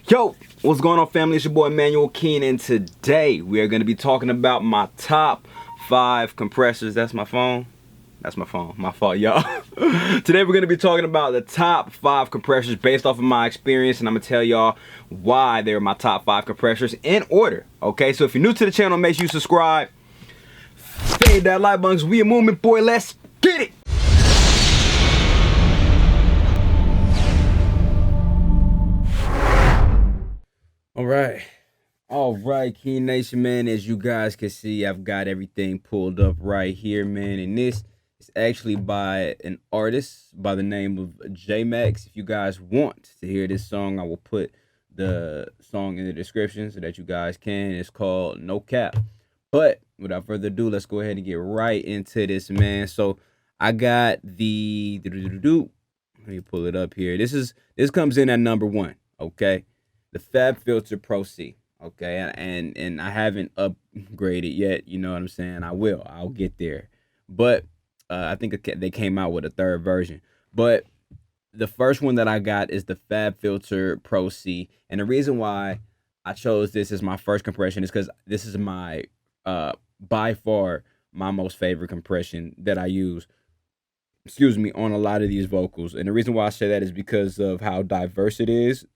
Yo, what's going on, family? It's your boy Emmanuel Keen, and today we are going to be talking about my top 5 compressors. That's my phone. That's my phone. My fault, y'all. Today we're going to be talking about the top 5 compressors based off of my experience, and I'm going to tell y'all why they're my top 5 compressors in order. Okay, so if you're new to the channel, make sure you subscribe. Hit that like button, 'cause we a movement, boy. Let's get it. All right, Key Nation, man. As you guys can see, I've got everything pulled up right here, man. And this is actually by an artist by the name of J-Max. If you guys want to hear this song, I will put the song in the description so that you guys can. It's called No Cap. But without further ado, let's go ahead and get right into this, man. So I got the let me pull it up here. This comes in at number 1, okay? The Fab Filter Pro C. Okay, and I haven't upgraded yet. You know what I'm saying? I'll get there. But I think they came out with a 3rd version. But the first one that I got is the Fab Filter Pro C. And the reason why I chose this as my first compression is because this is my by far my most favorite compression that I use, on a lot of these vocals. And the reason why I say that is because of how diverse it is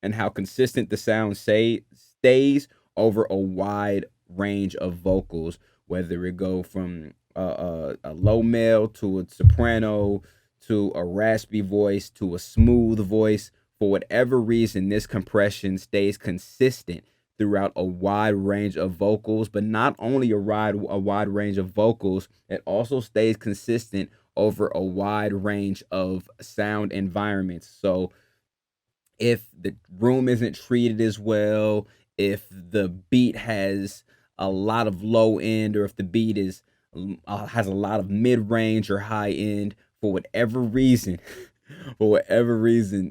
and how consistent the sound stays over a wide range of vocals, whether it go from a low male to a soprano to a raspy voice to a smooth voice. For whatever reason, this compression stays consistent throughout a wide range of vocals. But not only a wide range of vocals, it also stays consistent over a wide range of sound environments. So if the room isn't treated as well, if the beat has a lot of low end, or if the beat has a lot of mid range or high end, for whatever reason,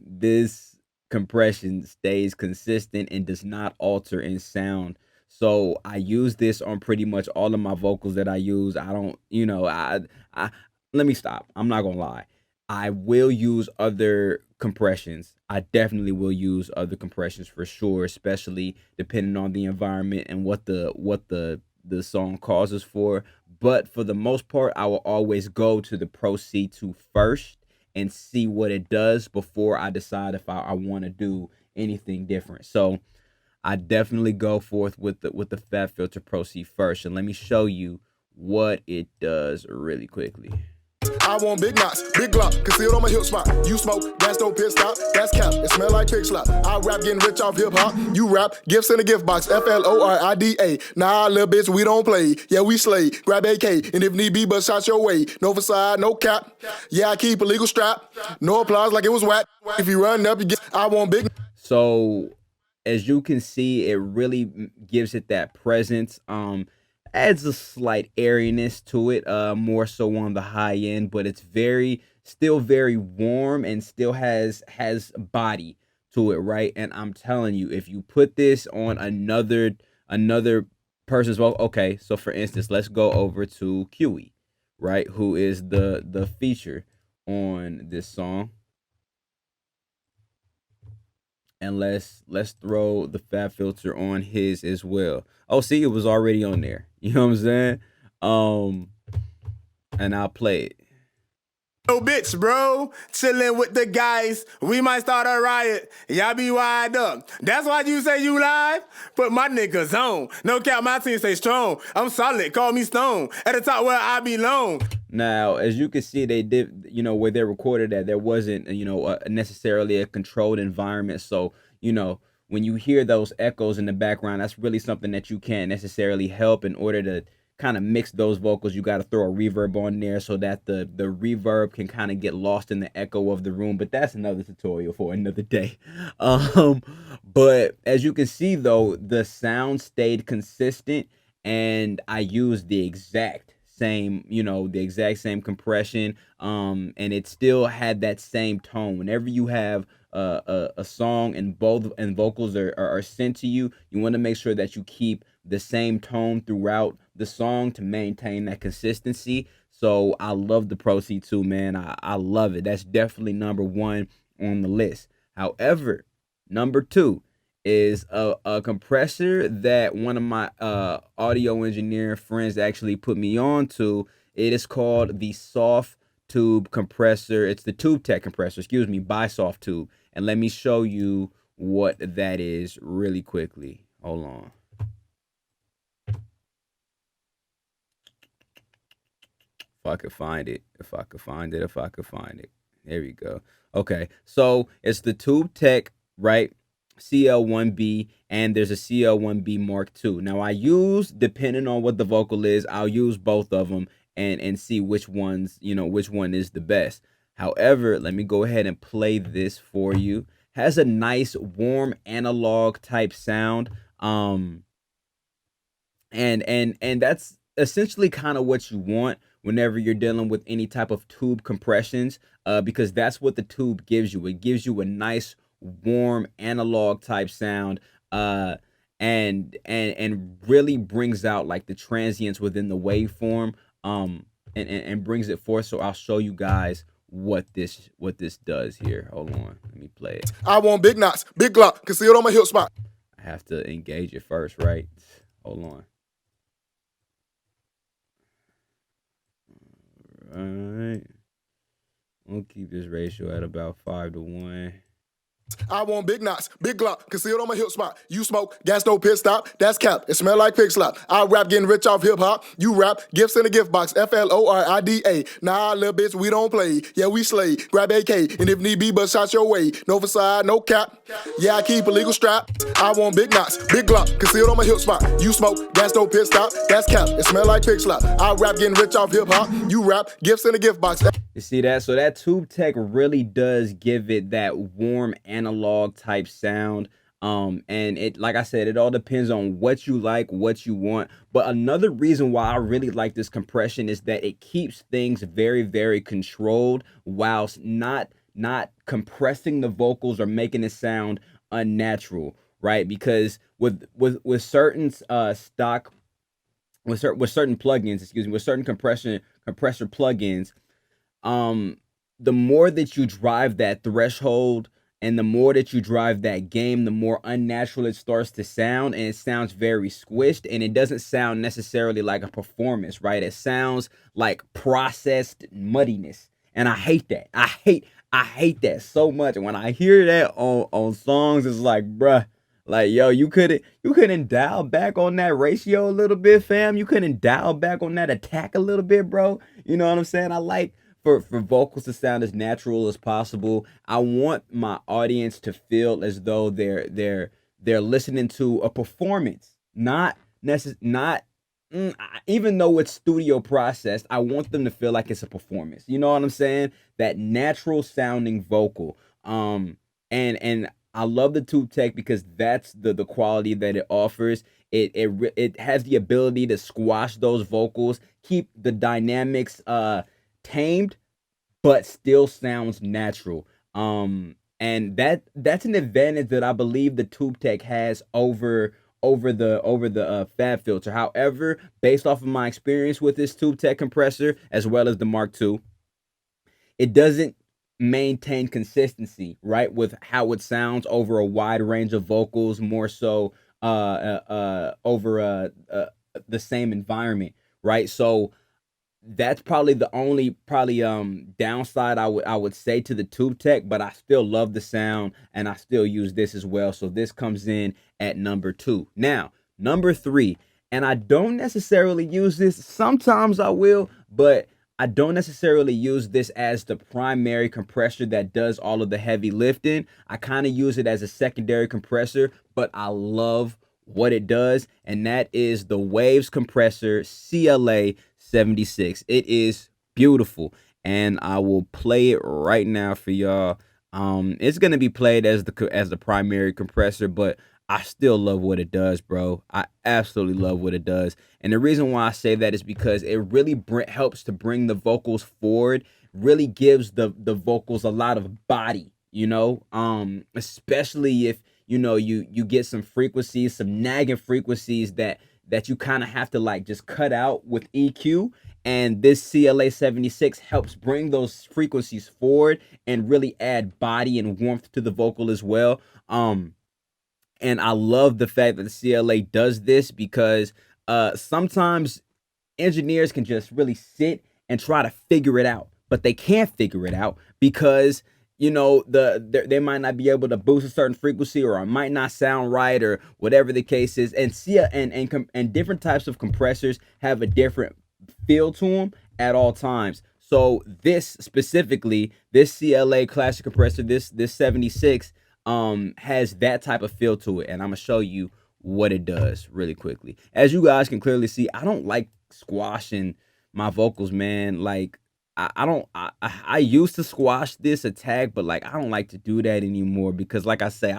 this compression stays consistent and does not alter in sound. So I use this on pretty much all of my vocals that I use. I don't, let me stop. I'm not gonna lie. I will use other compressions. I definitely will use other compressions for sure, especially depending on the environment and what the song causes for. But for the most part, I will always go to the Pro C-2 first and see what it does before I decide if I want to do anything different. So I definitely go forth with the Fab Filter Pro C first, and let me show you what it does really quickly. I want big knots, big Glock, concealed on my hip spot. You smoke, gas don't pit stop, that's cap, it smell like pig slop. I rap getting rich off hip hop, you rap, gifts in the gift box, FLORIDA. Nah, little bitch, we don't play, yeah, we slay. Grab AK, and if need be, but shot your way. No facade, no cap, yeah, I keep a legal strap. No applause like it was whack. If you run up, you get, I want big. So, as you can see, it really gives it that presence. Adds a slight airiness to it, more so on the high end, but it's still very warm and still has body to it, right? And I'm telling you, if you put this on another person's vocal, okay, so for instance, let's go over to QE, right, who is the feature on this song. And let's throw the Fab Filter on his as well. Oh, see, it was already on there. You know what I'm saying? And I'll play it. No bitch, bro. Chilling with the guys. We might start a riot. Y'all be wide up. That's why you say you live? Put my niggas on. No cap, my team stay strong. I'm solid. Call me Stone. At the top where I belong. Now, as you can see, they did, where they recorded that, there wasn't, necessarily a controlled environment. So, when you hear those echoes in the background, that's really something that you can't necessarily help. In order to kind of mix those vocals, you got to throw a reverb on there so that the reverb can kind of get lost in the echo of the room. But that's another tutorial for another day. But as you can see, though, the sound stayed consistent, and I used the exact same compression, and it still had that same tone. Whenever you have a song and vocals are sent to you, you want to make sure that you keep the same tone throughout the song to maintain that consistency. So I love the Pro C-2, man. I love it. That's definitely number 1 on the list. However, number 2 is a compressor that one of my audio engineering friends actually put me on to. It is called the Soft Tube Compressor. It's the Tubetech compressor, excuse me, by Soft Tube. And let me show you what that is really quickly. Hold on. If I could find it, if I could find it, if I could find it. There we go. Okay, so it's the Tubetech, right? CL1B, and there's a CL1B Mark II. Now I use, depending on what the vocal is, I'll use both of them and see which ones, which one is the best. However, let me go ahead and play this for you. Has a nice warm analog type sound. And that's essentially kind of what you want whenever you're dealing with any type of tube compressions, because that's what the tube gives you. It gives you a nice warm analog type sound, and really brings out like the transients within the waveform, and brings it forth. So I'll show you guys what this does here. Hold on, let me play it. I want big knots, big Glock, concealed on my hip spot. I have to engage it first, right? Hold on. All right, we'll keep this ratio at about 5-to-1. I want big knots, big Glock, concealed on my hip spot. You smoke, gas no pit stop, that's cap. It smell like pig slop. I rap getting rich off hip hop. You rap, gifts in a gift box. Florida. Nah, little bitch, we don't play. Yeah, we slay. Grab AK, and if need be, but shot your way. No facade, no cap. Yeah, I keep a legal strap. I want big knots, big Glock, concealed on my hip spot. You smoke, gas no pit stop, that's cap. It smell like pig slop. I rap getting rich off hip hop. You rap, gifts in a gift box. You see that? So that Tubetech really does give it that warm analog type sound. And it, like I said, it all depends on what you like, what you want. But another reason why I really like this compression is that it keeps things very, very controlled whilst not compressing the vocals or making it sound unnatural, right? Because with certain stock with certain plugins, excuse me, with certain compressor plugins, the more that you drive that threshold and the more that you drive that game, the more unnatural it starts to sound, and it sounds very squished, and it doesn't sound necessarily like a performance, right? It sounds like processed muddiness, and I hate that. I hate that so much. And when I hear that on songs, it's like, bruh, like, yo, you couldn't dial back on that ratio a little bit, fam. You couldn't dial back on that attack a little bit, bro. You know what I'm saying? I like for vocals to sound as natural as possible. I want my audience to feel as though they're listening to a performance, not even though it's studio processed. I want them to feel like it's a performance. You know what I'm saying? That natural sounding vocal. And I love the Tubetech because that's the quality that it offers. It has the ability to squash those vocals, keep the dynamics tamed, but still sounds natural. And that's an advantage that I believe the Tubetech has over the Fab Filter. However, based off of my experience with this Tubetech compressor as well as the Mark II, it doesn't maintain consistency, right, with how it sounds over a wide range of vocals, more so over the same environment, right? So that's probably the only downside I would say to the Tubetech, but I still love the sound and I still use this as well. So this comes in at number 2. Now, number 3, and I don't necessarily use this. Sometimes I will, but I don't necessarily use this as the primary compressor that does all of the heavy lifting. I kind of use it as a secondary compressor, but I love what it does, and that is the Waves compressor CLA 76. It is beautiful, and I will play it right now for y'all. It's gonna be played as the primary compressor, but I still love what it does, bro. I absolutely love what it does. And the reason why I say that is because it really helps to bring the vocals forward, really gives the vocals a lot of body, especially if, you get some frequencies, some nagging frequencies that you kind of have to like just cut out with EQ. And this CLA 76 helps bring those frequencies forward and really add body and warmth to the vocal as well. And I love the fact that the CLA does this because sometimes engineers can just really sit and try to figure it out, but they can't figure it out because they might not be able to boost a certain frequency, or it might not sound right, or whatever the case is. And and different types of compressors have a different feel to them at all times. So this specifically, this CLA classic compressor, this 76, has that type of feel to it, and I'm gonna show you what it does really quickly. As you guys can clearly see, I don't like squashing my vocals, man. Like I used to squash this attack, but like I don't like to do that anymore because, like I say,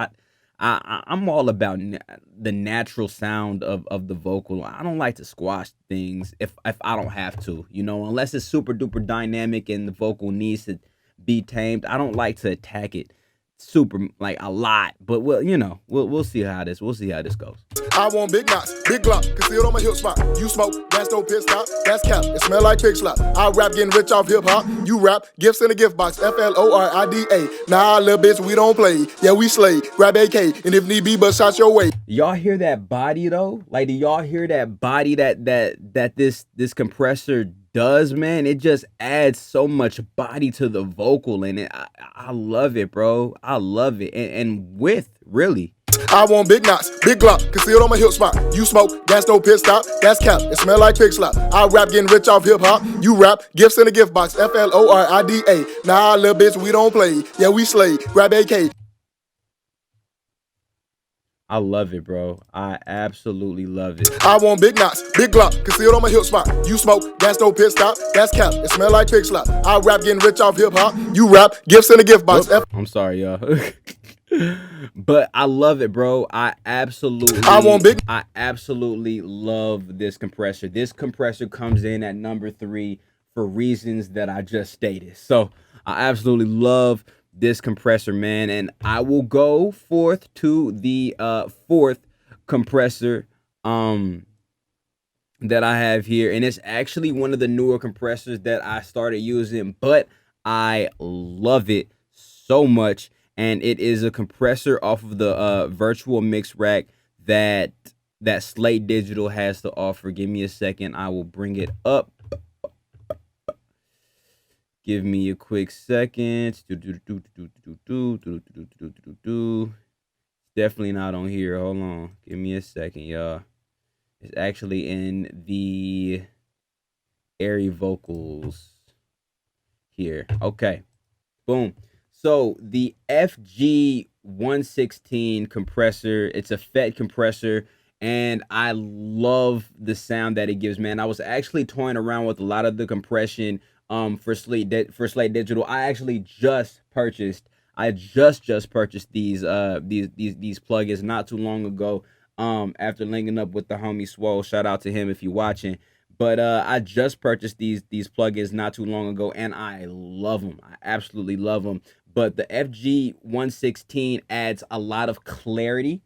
I'm all about the natural sound of the vocal. I don't like to squash things if I don't have to, unless it's super duper dynamic and the vocal needs to be tamed. I don't like to attack it super like a lot, but we'll see how this goes. I want big knots, big Glock, concealed on my hip spot. You smoke, gas no pit stop, that's cap. It smell like pig slop. I rap getting rich off hip hop. You rap, gifts in a gift box. FLORIDA. Nah, little bitch, we don't play. Yeah, we slay. Grab AK, and if need be, but shots your way. Y'all hear that body though? Like, do y'all hear that body that this compressor does, man? It just adds so much body to the vocal, and I love it, bro. I love it, and with really. I want big knots, big Glock, concealed on my hip spot. You smoke, gas no pit stop, that's cap. It smell like pig slop. I rap getting rich off hip hop. You rap, gifts in a gift box. FLORIDA. Nah, little bitch, we don't play. Yeah, we slay. Grab AK. I love it, bro. I absolutely love it. I want big knots, big Glock, concealed on my hip spot. You smoke, gas no pit stop, that's cap. It smell like pig slop. I rap getting rich off hip hop. You rap, gifts in a gift box. I'm sorry, y'all. But I love it, bro. I absolutely love this compressor. This compressor comes in at number 3 for reasons that I just stated. So I absolutely love this compressor, man. And I will go forth to the fourth compressor that I have here, and it's actually one of the newer compressors that I started using, but I love it so much. And it is a compressor off of the virtual mix rack that Slate Digital has to offer. Give me a second. I will bring it up. Give me a quick second. Definitely not on here. Hold on. Give me a second, y'all. It's actually in the airy vocals here. Okay. Boom. So the FG116 compressor, it's a FET compressor, and I love the sound that it gives, man. I was actually toying around with a lot of the compression for Slate Digital. I actually just purchased these plugins not too long ago after linking up with the homie Swole. Shout out to him if you're watching. But I just purchased these plugins not too long ago, and I love them. I absolutely love them. But the FG116 adds a lot of clarity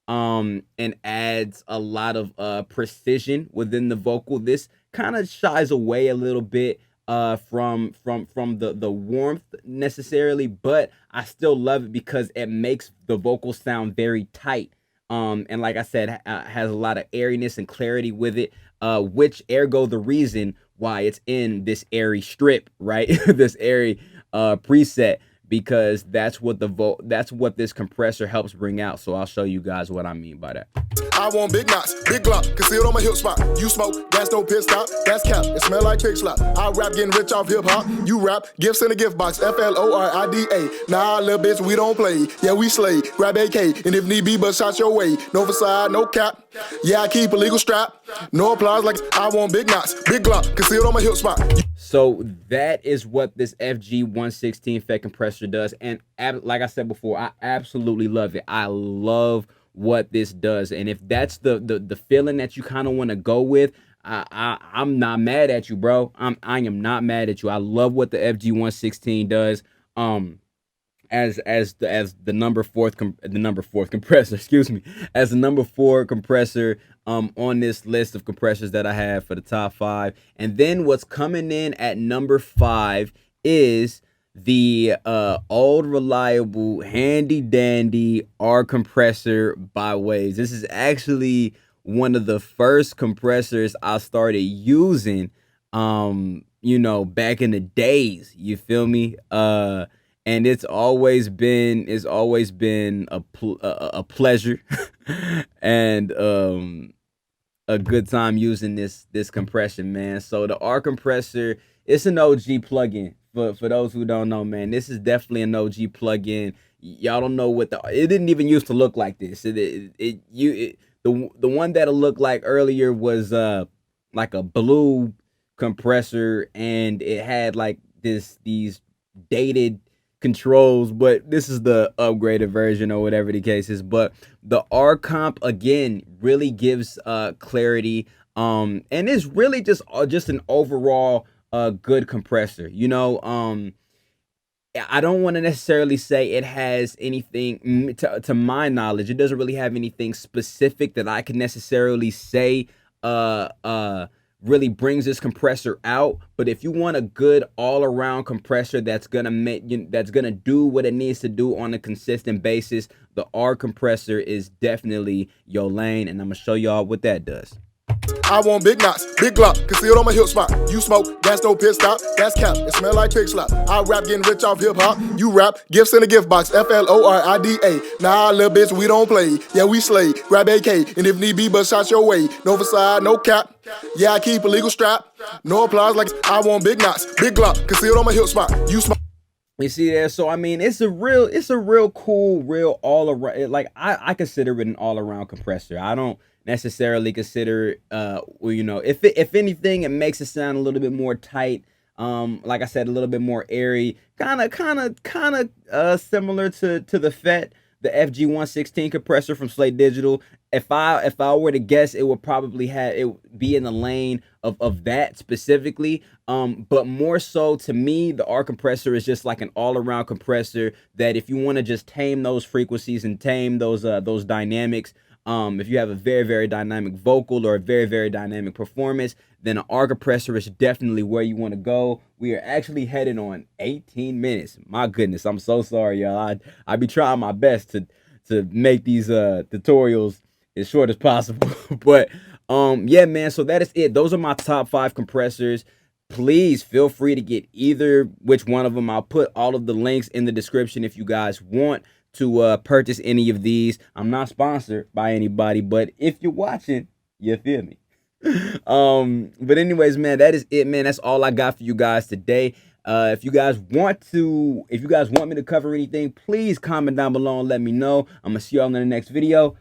and adds a lot of precision within the vocal. This kind of shies away a little bit from the warmth necessarily, but I still love it because it makes the vocal sound very tight. And like I said, has a lot of airiness and clarity with it, which ergo the reason why it's in this airy strip, right? This airy preset, because that's what this compressor helps bring out. So I'll show you guys what I mean by that. I want big knots, big Glock, concealed on my hip spot. You smoke, gas no pit stop, that's cap. It smell like pig slop. I rap getting rich off hip hop. You rap, gifts in a gift box. FLORIDA. Nah, little bitch, we don't play. Yeah, we slay. Grab AK, and if need be, but shots your way. No facade, no cap. Yeah, I keep a legal strap. No applause like I want big knots, big Glock, concealed on my hip spot. So that is what this FG116 FET compressor does, and like I said before, I absolutely love it. I love what this does, and if that's the feeling that you kind of want to go with, I'm not mad at you, bro. I am not mad at you. I love what the FG116 does. As the number four compressor, excuse me, as the number 4 compressor on this list of compressors that I have for the top 5. And then what's coming in at number 5 is the old reliable handy dandy R compressor by Waves. This is actually one of the first compressors I started using back in the days, you feel me? And it's always been a pleasure and a good time using this compression, man. So the R compressor, it's an OG plugin. For those who don't know, man, this is definitely an OG plugin. Y'all don't know what it didn't even used to look like this. The one that it looked like earlier was like a blue compressor, and it had like these dated controls, but this is the upgraded version or whatever the case is. But the R comp again really gives clarity, and it's really just an overall good compressor. I don't want to necessarily say it has anything, to my knowledge, it doesn't really have anything specific that I can necessarily say uh uh really brings this compressor out. But if you want a good all-around compressor that's gonna do what it needs to do on a consistent basis, the R compressor is definitely your lane, and I'm gonna show y'all what that does. I want big knots, big Glock, concealed on my hip spot. You smoke, gas no pit stop, that's cap, it smell like pig slop. I rap getting rich off hip hop, you rap, gifts in a gift box, Florida. Nah, little bitch, we don't play, yeah, we slay, grab AK, and if need be, but shots your way. No facade, no cap, yeah, I keep a legal strap. No applause like I want big knots, big Glock, concealed on my hip spot. You smoke. You see there? So I mean, it's a real cool, real all around. Like I consider it an all around compressor. I don't necessarily consider if anything, it makes it sound a little bit more tight. Like I said, a little bit more airy, kind of similar to the the FG116 compressor from Slate Digital. If I were to guess, it would probably be in the lane of that specifically. But more so to me, the R compressor is just like an all-around compressor that if you want to just tame those frequencies and tame those dynamics, if you have a very, very dynamic vocal or a very, very dynamic performance, then an R compressor is definitely where you want to go. We are actually headed on 18 minutes. My goodness, I'm so sorry, y'all. I be trying my best to make these tutorials as short as possible. But yeah, man, so that is it. Those are my top 5 compressors. Please feel free to get either which one of them. I'll put all of the links in the description if you guys want to purchase any of these. I'm not sponsored by anybody, but if you're watching, you feel me. But anyways, man, that is it, man. That's all I got for you guys today. If you guys want me to cover anything, please comment down below and let me know. I'm gonna see y'all in the next video.